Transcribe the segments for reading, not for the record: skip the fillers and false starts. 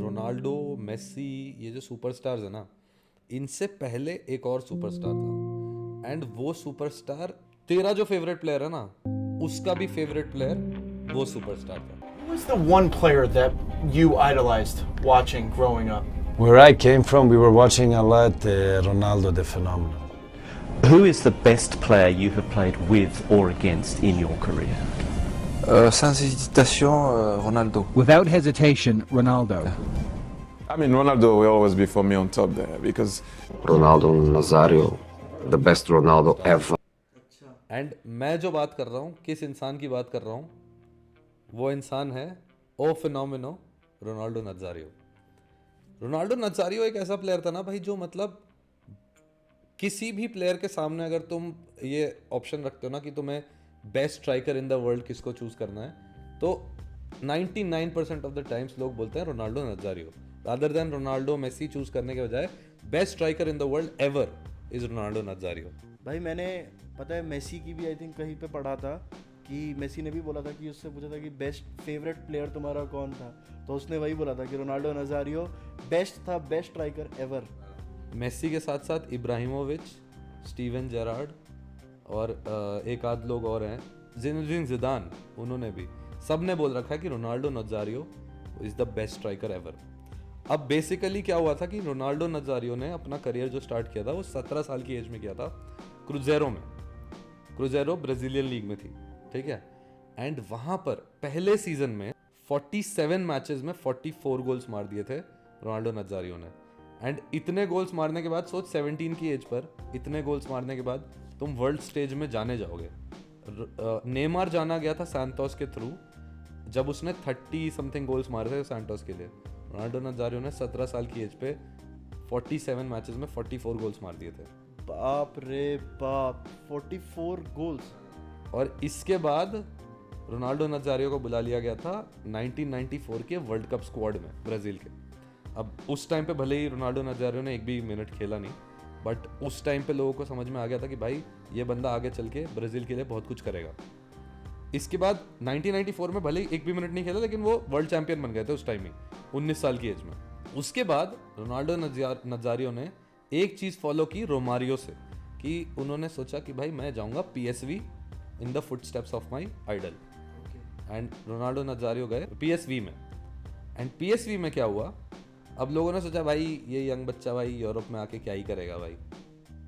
Ronaldo, Messi, ये जो superstars है ना, इनसे पहले एक और सुपरस्टार था, एंड वो सुपरस्टार तेरा जो फेवरेट प्लेयर है ना, उसका भी फेवरेट प्लेयर वो सुपरस्टार था. Who was the one player that you idolized watching growing up? Where I came from, we were watching a lot Ronaldo the Phenomenal. Who is the best player you have played with or against in your career? Sans hésitation, Ronaldo. Without hesitation, Ronaldo. I mean, Ronaldo will always be for me on top there because Ronaldo Nazario, the best Ronaldo ever. And मैं जो बात कर रहा हूँ, किस इंसान की बात कर रहा हूँ, वो इंसान है ओ फिनोमिनो रोनाल्डो नज़ारियो. रोनाल्डो नज़ारियो एक ऐसा प्लेयर था ना भाई, जो मतलब किसी भी प्लेयर के सामने अगर तुम ये ऑप्शन रखते हो ना कि तुम्हें best striker in the world किसको चूज करना है, तो 99% ऑफ द टाइम्स लोग बोलते हैं Ronaldo Nazario, rather than Ronaldo Messi choose करने के बजाय best striker in the world ever is Ronaldo Nazario. भाई मैंने पता है मेसी की भी आई थिंक कहीं पे पढ़ा था कि मेसी ने भी बोला था कि उससे पूछा था कि बेस्ट फेवरेट प्लेयर तुम्हारा कौन था, तो उसने वही बोला था कि रोनाल्डो नज़ारियो बेस्ट था, बेस्ट स्ट्राइकर एवर. मेसी के साथ साथ इब्राहिमोविच, स्टीवन जेरार्ड और एक आध लोग और हैं, ज़िनेदिन ज़िदान, उन्होंने भी सब ने बोल रखा है कि Ronaldo Nazario is the best striker ever. अब बेसिकली क्या हुआ था कि रोनाल्डो नज़ारियो ने अपना करियर जो स्टार्ट किया था वो 17 साल की एज में किया था क्रूजेरो में. क्रूजेरो ब्राज़ीलियन लीग में थी, ठीक है. एंड वहाँ पर पहले सीजन में 47 मैचेस में 44 गोल्स मार दिए थे रोनाल्डो नज़ारियो ने. एंड इतने गोल्स मारने के बाद सोच, 17 की एज पर इतने गोल्स मारने के बाद तुम वर्ल्ड स्टेज में जाने जाओगे. नेमार जाना गया था सैंटोस के थ्रू जब उसने 30 समथिंग गोल्स मारे थे सैंटोस के लिए. रोनाल्डो नज़ारियो ने 17 साल की एज पे 47 मैचेस में 44 गोल्स मार दिए थे. बाप रे बाप, 44 गोल्स. और इसके बाद रोनाल्डो नज़ारियो को बुला लिया गया था 1994 के वर्ल्ड कप स्क्वाड में ब्राज़ील के. अब उस टाइम पे भले ही रोनाल्डो नज़ारियो ने एक भी मिनट खेला नहीं, बट उस टाइम पे लोगों को समझ में आ गया था कि भाई ये बंदा आगे चल के ब्राज़ील के लिए बहुत कुछ करेगा. इसके बाद 1994 में भले ही एक भी मिनट नहीं खेला, लेकिन वो वर्ल्ड चैंपियन बन गए थे उस टाइम ही 19 साल की एज में. उसके बाद रोनाल्डो नज़ारियो ने एक चीज़ फॉलो की रोमारियो से, कि उन्होंने सोचा कि भाई मैं जाऊंगा PSV in the footsteps of my idol. And Ronaldo Nazario गए पीएसवी में. एंड पीएसवी में क्या हुआ, अब लोगों ने सोचा भाई ये यंग बच्चा भाई यूरोप में आके क्या ही करेगा भाई.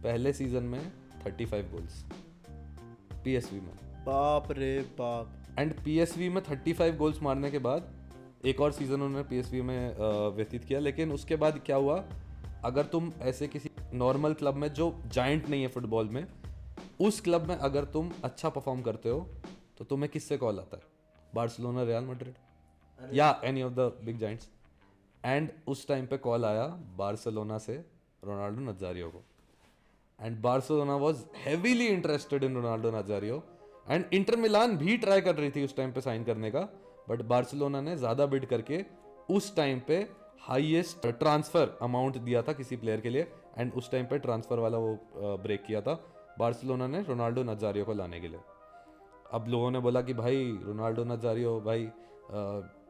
पहले सीजन में 35 गोल्स पीएसवी में. बाप रे बाप. एंड पीएसवी में 35 गोल्स मारने के बाद एक और सीजन उन्होंने पीएसवी में व्यतीत किया. लेकिन उसके बाद क्या हुआ, अगर तुम ऐसे किसी नॉर्मल क्लब में जो जायंट नहीं है फुटबॉल में, उस क्लब में अगर तुम अच्छा परफॉर्म करते हो तो तुम्हें किससे कॉल आता है, बार्सिलोना, रियल मैड्रिड या any of the big giants. And उस टाइम पे कॉल आया बार्सिलोना से रोनाल्डो नज़ारियो को. And Barcelona was heavily interested in Ronaldo Nazario. And Inter Milan भी ट्राई कर रही थी उस टाइम पे साइन करने का, बट बार्सिलोना ने ज़्यादा बिड करके उस टाइम पे हाईएस्ट ट्रांसफ़र अमाउंट दिया था किसी प्लेयर के लिए. एंड उस टाइम पे ट्रांसफ़र वाला वो ब्रेक किया था बार्सिलोना ने रोनाल्डो नज़ारियो को लाने के लिए. अब लोगों ने बोला कि भाई रोनाल्डो नज़ारियो भाई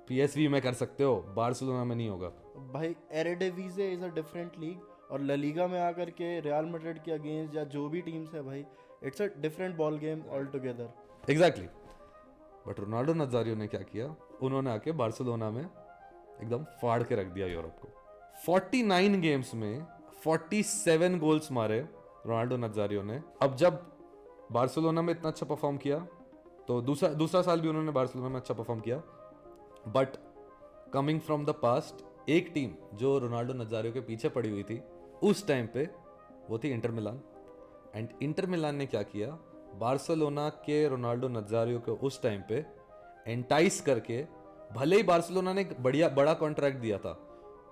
पीएसवी में कर सकते हो, बार्सिलोना में नहीं होगा. भाई एरेडिवीज़े इज़ अ डिफरेंट लीग, और ला लीगा में आकर के रियल मैड्रिड के अगेंस्ट या जो भी टीम्स है भाई, it's a different ball game altogether. Exactly. But Ronaldo Nazario ने क्या किया, उन्होंने आके बार्सिलोना में एकदम फाड़ के रख दिया यूरोप को. 49 गेम्स में 47 गोल्स मारे रोनाल्डो नज़ारियो ने. अब जब बार्सिलोना में इतना अच्छा परफॉर्म किया तो दूसरा साल भी उन्होंने बार्सिलोना में अच्छा परफॉर्म किया. But coming from the past, एक टीम जो रोनाल्डो नज़ारियो के पीछे पड़ी हुई थी उस टाइम पे, वो थी इंटर मिलान. एंड इंटर मिलान ने क्या किया, बार्सिलोना के रोनाल्डो नज़ारियो को उस टाइम पे एंटाइस करके, भले ही बार्सिलोना ने एक बड़ा कॉन्ट्रैक्ट दिया था,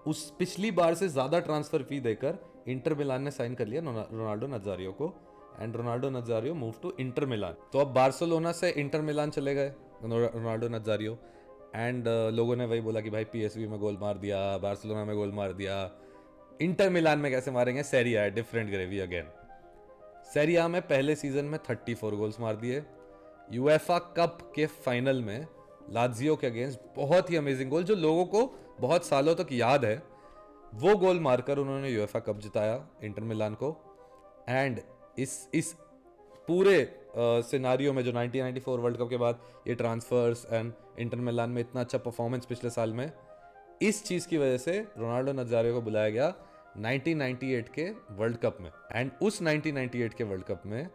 उस पिछली बार से ज़्यादा ट्रांसफ़र फी देकर इंटर मिलान ने साइन कर लिया रोनाल्डो नज़ारियो को. And Ronaldo Nazario move to Inter Milan. तो अब बार्सिलोना से इंटर मिलान चले गए रोनाल्डो नज़ारियो. एंड लोगों ने वही बोला कि भाई पीएसवी में गोल मार दिया, बार्सिलोना में गोल मार दिया, इंटर मिलान में कैसे मारेंगे, सेरी आ डिफरेंट ग्रेवी अगेन. सेरी आ में पहले सीजन में 34 गोल्स मार दिए. यूएफा कप के फाइनल में लाज़ियो के अगेंस्ट बहुत ही अमेजिंग गोल, जो लोगों को बहुत सालों तक याद है। वो गोल मारकर उन्होंने यूएफए कप जिताया इंटर मिलान को। एंड इस पूरे सिनारियो में जो 1994 वर्ल्ड कप के बाद ये ट्रांसफर्स एंड इंटर मिलान में इतना अच्छा परफॉर्मेंस पिछले साल में, इस चीज़ की वजह से रोनाल्डो नज़ारियो को बुलाया गया 1998 के वर्ल्ड कप में। एंड उस 1998 के वर्ल्ड कप में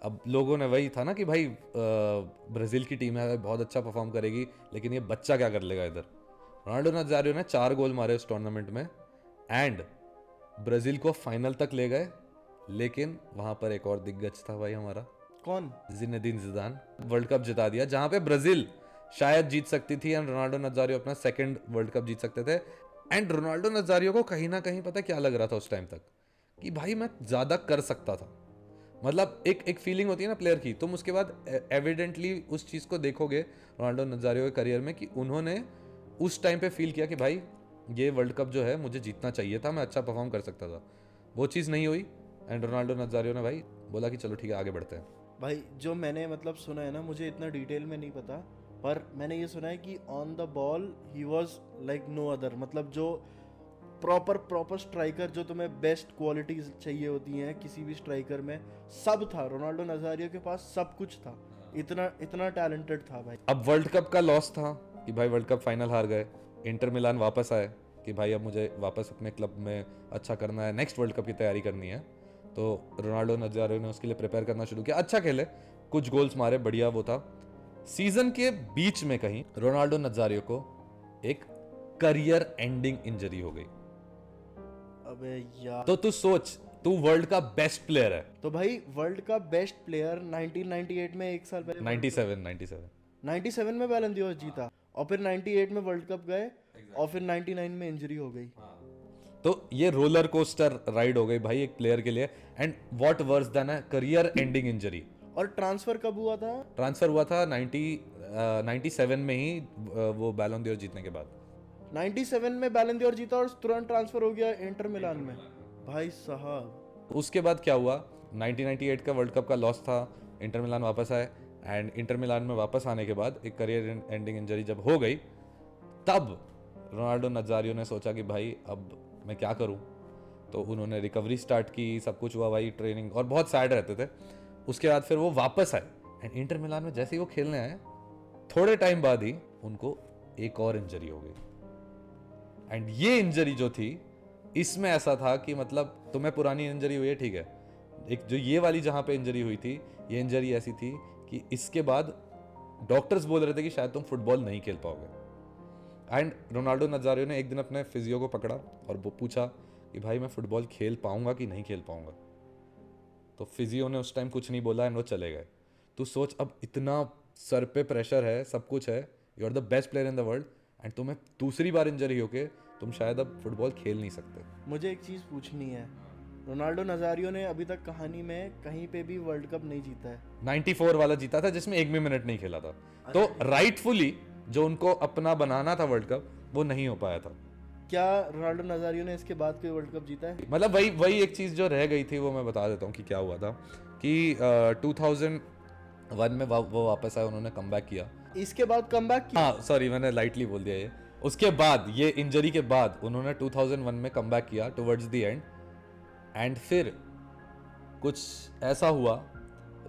अब लोगों ने वही था ना कि भाई ब्राज़ील की टीम है, बहुत अच्छा परफॉर्म करेगी, लेकिन ये बच्चा क्या कर लेगा इधर। रोनाल्डो नज़ारियो ने 4 गोल मारे उस टूर्नामेंट में एंड ब्राज़ील को फाइनल तक ले गए। लेकिन वहां पर एक और दिग्गज था भाई हमारा, कौन? Zinedine Zidane. वर्ल्ड कप जिता दिया जहां पे ब्राज़ील शायद जीत सकती थी एंड रोनाल्डो नज़ारियो अपना सेकंड वर्ल्ड कप जीत सकते थे। एंड रोनाल्डो नज़ारियो को कहीं ना कहीं पता क्या लग रहा था उस टाइम तक कि भाई मैं ज़्यादा कर सकता था। मतलब एक फीलिंग होती है ना प्लेयर की, तुम उसके बाद एविडेंटली उस चीज़ को देखोगे रोनाल्डो नज़ारियो के करियर में कि उन्होंने उस टाइम पे फील किया कि भाई ये वर्ल्ड कप जो है मुझे जीतना चाहिए था, मैं अच्छा परफॉर्म कर सकता था। वो चीज़ नहीं हुई एंड रोनाल्डो नज़ारियो ने भाई बोला कि चलो ठीक है आगे बढ़ते हैं। भाई जो मैंने मतलब सुना है ना, मुझे इतना डिटेल में नहीं पता, पर मैंने ये सुना है कि on the ball he was like no other. मतलब जो प्रॉपर स्ट्राइकर, जो तुम्हें बेस्ट क्वालिटीज चाहिए होती हैं किसी भी स्ट्राइकर में, सब था रोनाल्डो नज़ारियो के पास, सब कुछ था। इतना टैलेंटेड था भाई। अब वर्ल्ड कप का लॉस था कि भाई वर्ल्ड कप फाइनल हार गए। इंटर मिलान वापस आए कि भाई अब मुझे वापस अपने क्लब में अच्छा करना है, नेक्स्ट वर्ल्ड कप की तैयारी करनी है। तो रोनाल्डो नज़ारियो ने उसके लिए प्रिपेयर करना शुरू किया। अच्छा खेले, कुछ गोल्स मारे, बढ़िया वो था। सीजन के बीच में कहीं रोनाल्डो नज़ारियो को एक करियर एंडिंग इंजरी हो गई। अबे यार, तो तू सोच, तू वर्ल्ड का बेस्ट प्लेयर है। तो भाई वर्ल्ड का बेस्ट प्लेयर 1998 में, एक साल पहले 97 में बैलन डी जीता, और फिर 98 में वर्ल्ड कप गए, और फिर 99 में इंजरी हो गई। तो ये रोलर कोस्टर राइड हो गई भाई एक प्लेयर के लिए। And what worse than a career ending injury. और ट्रांसफर कब हुआ था? ट्रांसफर हुआ था 97 में ही, वो बैलन डी जीतने के बाद। 97 में बैलन डी जीता और तुरंत ट्रांसफर हो गया इंटर मिलान में। भाई साहब, उसके बाद क्या हुआ, 1998 का वर्ल्ड कप का लॉस था, इंटर मिलान वापस आए एंड इंटर मिलान में वापस आने के बाद एक करियर एंडिंग इंजरी जब हो गई, तब रोनाल्डो नज़ारियो ने सोचा कि भाई अब मैं क्या करूं। तो उन्होंने रिकवरी स्टार्ट की, सब कुछ हुआ भाई, ट्रेनिंग, और बहुत सैड रहते थे। उसके बाद फिर वो वापस आए एंड इंटर मिलान में जैसे ही वो खेलने आए, थोड़े टाइम बाद ही उनको एक और इंजरी हो गई। एंड ये इंजरी जो थी, इसमें ऐसा था कि मतलब तुम्हें पुरानी इंजरी हुई है ठीक है, एक जो ये वाली जहां पे इंजरी हुई थी, ये इंजरी ऐसी थी कि इसके बाद डॉक्टर्स बोल रहे थे कि शायद तुम फुटबॉल नहीं खेल पाओगे। एंड रोनाल्डो नज़ारियो ने एक दिन अपने फिजियो को पकड़ा और वो पूछा कि भाई मैं फुटबॉल खेल पाऊंगा कि नहीं खेल पाऊंगा। तो फिजियो ने उस टाइम कुछ नहीं बोला एंड वो चले गए। तू सोच, अब इतना सर पे प्रेशर है, सब कुछ है, you are the best player in the world, and तुम्हें दूसरी बार इंजरी होके तुम शायद अब फुटबॉल खेल नहीं सकते। मुझे एक चीज़ पूछनी है, रोनाल्डो नज़ारियो ने अभी तक कहानी में कहीं पे भी वर्ल्ड कप नहीं जीता है। 94 वाला जीता था जिसमें एक भी मिनट नहीं खेला था। तो राइटफुली जो उनको अपना बनाना था वर्ल्ड कप, वो नहीं हो पाया था। क्या रोनाल्डो नज़ारियो ने इसके बाद कोई वर्ल्ड कप जीता है? मतलब वही एक चीज़ जो रह गई थी वो मैं बता देता हूँ कि क्या हुआ था कि 2001 में वो वापस आए, उन्होंने कमबैक किया। इसके बाद कमबैक किया? हाँ सॉरी, मैंने लाइटली बोल दिया ये। उसके बाद ये इंजरी के बाद उन्होंने 2001 में कमबैक किया टुवर्ड्स द एंड, एंड फिर कुछ ऐसा हुआ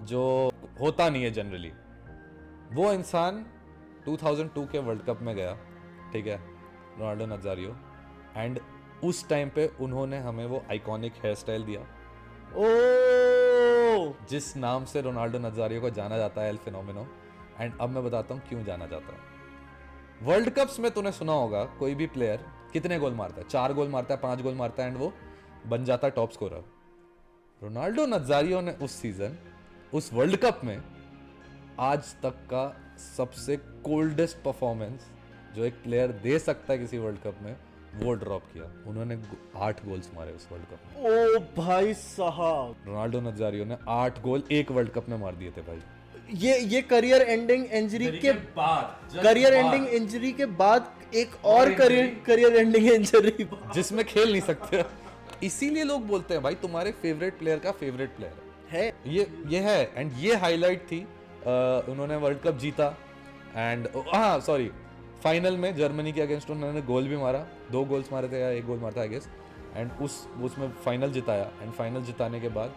जो होता नहीं है जनरली। वो इंसान 2002 के वर्ल्ड कप में गया, ठीक है, रोनाल्डो नज़ारियो, एंड उस टाइम पे उन्होंने हमें वो आइकॉनिक हेयर स्टाइल दिया, जिस नाम से रोनाल्डो नज़ारियो को जाना जाता है, एल फिनोमिनो। एंड अब मैं बताता हूँ क्यों जाना जाता है। वर्ल्ड कप्स में तूने सुना होगा कोई भी प्लेयर कितने गोल मारता है, 4 गोल मारता है, 5 गोल मारता है, एंड वो बन जाता है टॉप स्कोरर। रोनाल्डो नज़ारियो ने उस सीजन, उस वर्ल्ड कप में आज तक का सबसे कोल्डेस्ट परफॉर्मेंस जो एक प्लेयर दे सकता है किसी वर्ल्ड कप में, वो ड्रॉप किया। उन्होंने 8 गोल्स मारे उस वर्ल्ड कप में। ओ भाई साहब, रोनाल्डो नज़ारियो ने 8 गोल एक वर्ल्ड कप में मार दिए थे भाई। ये करियर एंडिंग इंजरी के बाद एक और करियर एंडिंग इंजरी जिसमें खेल नहीं सकते। इसीलिए लोग बोलते हैं भाई तुम्हारे फेवरेट प्लेयर का फेवरेट प्लेयर है ये है। एंड ये हाईलाइट थी, उन्होंने वर्ल्ड कप जीता एंड हाँ सॉरी, फाइनल में जर्मनी के अगेंस्ट उन्होंने गोल भी मारा, 2 गोल्स मारे थे या 1 गोल मारा था आई गेस, एंड उसमें फाइनल जिताया, एंड फाइनल जिताने के बाद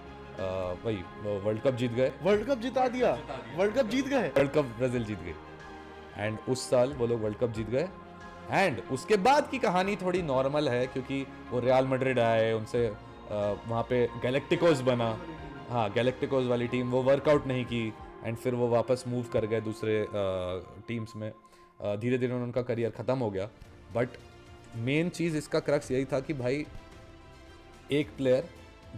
वही वर्ल्ड कप जीत गए, वर्ल्ड कप जिता दिया, वर्ल्ड कप जीत गए। वर्ल्ड कप ब्राजील जीत गई, एंड उस साल वो लोग वर्ल्ड कप जीत गए। एंड उसके बाद की कहानी थोड़ी नॉर्मल है, क्योंकि वो रियल मैड्रिड आए, उनसे वहाँ पे गैलेक्टिकोस बना, हाँ गैलेक्टिकोस वाली टीम, वो वर्कआउट नहीं की, एंड फिर वो वापस मूव कर गए दूसरे टीम्स में, धीरे धीरे उनका करियर ख़त्म हो गया। बट मेन चीज़ इसका क्रक्स यही था कि भाई एक प्लेयर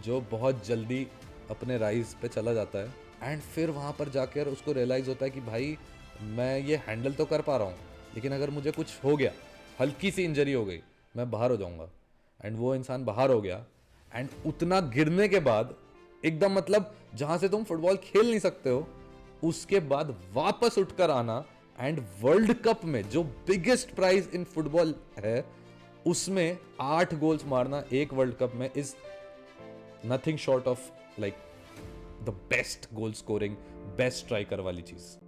जो बहुत जल्दी अपने राइज पे चला जाता है, एंड फिर वहाँ पर जाकर उसको रियलाइज़ होता है कि भाई मैं ये हैंडल तो कर पा रहा हूँ, लेकिन अगर मुझे कुछ हो गया, हल्की सी इंजरी हो गई, मैं बाहर हो जाऊँगा। एंड वो इंसान बाहर हो गया, एंड उतना गिरने के बाद एकदम मतलब जहाँ से तुम फुटबॉल खेल नहीं सकते हो, उसके बाद वापस उठकर आना, एंड वर्ल्ड कप में जो बिगेस्ट प्राइज इन फुटबॉल है उसमें 8 गोल्स मारना एक वर्ल्ड कप में is nothing short of like the best goal scoring, best striker वाली चीज़।